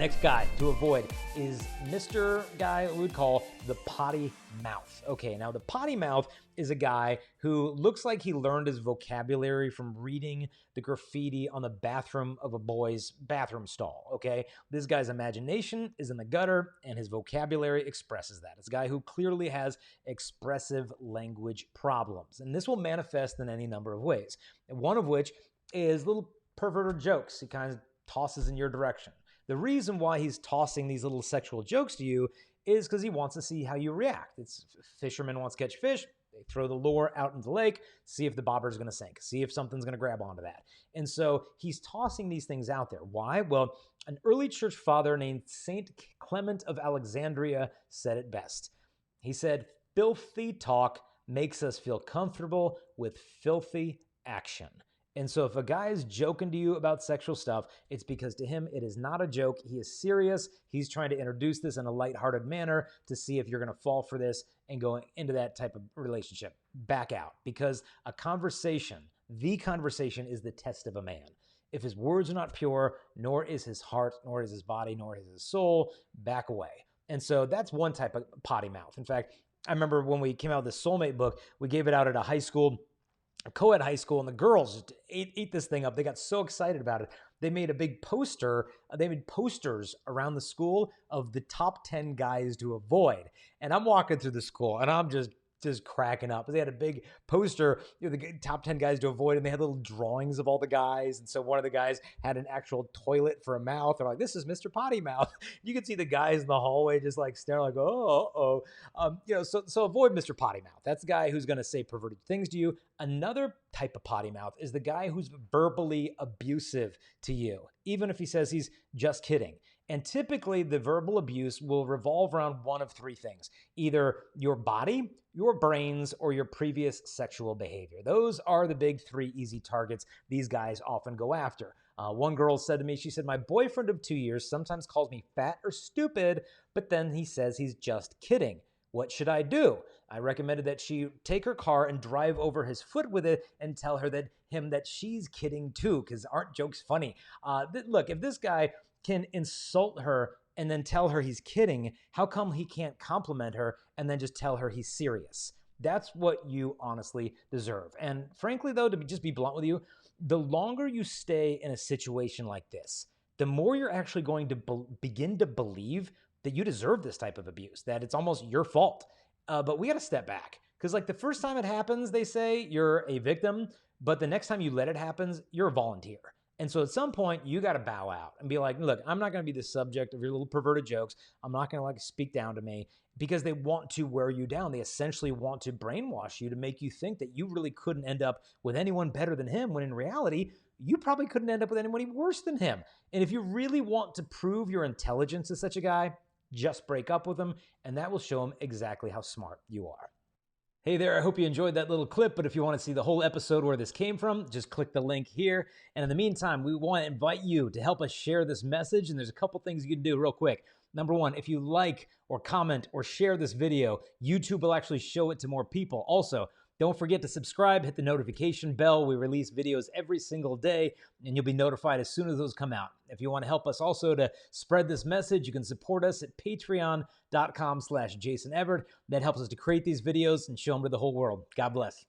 next guy to avoid is Mr. Guy we would call the potty mouth. Okay, now the potty mouth is a guy who looks like he learned his vocabulary from reading the graffiti on the bathroom of a boy's bathroom stall, okay? This guy's imagination is in the gutter, and his vocabulary expresses that. It's a guy who clearly has expressive language problems, and this will manifest in any number of ways, one of which is little perverted jokes he kind of tosses in your direction. The reason why he's tossing these little sexual jokes to you is because he wants to see how you react. It's fishermen wants to catch fish. They throw the lure out into the lake, see if the bobber is going to sink, see if something's going to grab onto that. And so he's tossing these things out there. Why? Well, an early church father named Saint Clement of Alexandria said it best. He said, "Filthy talk makes us feel comfortable with filthy action." And so if a guy is joking to you about sexual stuff, it's because to him it is not a joke. He is serious. He's trying to introduce this in a lighthearted manner to see if you're going to fall for this and go into that type of relationship. Back out, because the conversation is the test of a man. If his words are not pure, nor is his heart, nor is his body, nor is his soul, back away. And so that's one type of potty mouth. In fact, I remember when we came out with the Soulmate book, we gave it out at a co-ed high school, and the girls just ate this thing up. They got so excited about it. They made a big poster. They made posters around the school of the top 10 guys to avoid. And I'm walking through the school, and I'm just cracking up. They had a big poster, the top 10 guys to avoid, and they had little drawings of all the guys. And so one of the guys had an actual toilet for a mouth. They're like, "This is Mr. Potty Mouth." You can see the guys in the hallway just like staring like, "Oh, so avoid Mr. Potty Mouth. That's the guy who's going to say perverted things to you. Another type of potty mouth is the guy who's verbally abusive to you, even if he says he's just kidding. And typically the verbal abuse will revolve around one of three things: either your body, your brains, or your previous sexual behavior. Those are the big three easy targets these guys often go after. One girl said to me, she said, "My boyfriend of 2 years sometimes calls me fat or stupid, but then he says he's just kidding. What should I do?" I recommended that she take her car and drive over his foot with it and tell her that she's kidding too, because aren't jokes funny? Look, if this guy can insult her and then tell her he's kidding, how come he can't compliment her and then just tell her he's serious? That's what you honestly deserve. And frankly, though, to just be blunt with you, the longer you stay in a situation like this, the more you're actually going to begin to believe that you deserve this type of abuse, that it's almost your fault. But we got to step back, because like the first time it happens, they say you're a victim, but the next time you let it happen, you're a volunteer. And so at some point, you got to bow out and be like, "Look, I'm not going to be the subject of your little perverted jokes. I'm not going to speak down to me," because they want to wear you down. They essentially want to brainwash you to make you think that you really couldn't end up with anyone better than him, when in reality, you probably couldn't end up with anybody worse than him. And if you really want to prove your intelligence to such a guy, just break up with him, and that will show him exactly how smart you are. Hey there, I hope you enjoyed that little clip, but if you want to see the whole episode where this came from, just click the link here. And in the meantime, we want to invite you to help us share this message, and there's a couple things you can do real quick. Number one, if you like or comment or share this video, YouTube will actually show it to more people. Also, don't forget to subscribe, hit the notification bell. We release videos every single day, and you'll be notified as soon as those come out. If you want to help us also to spread this message, you can support us at patreon.com/Jason Everett. That helps us to create these videos and show them to the whole world. God bless.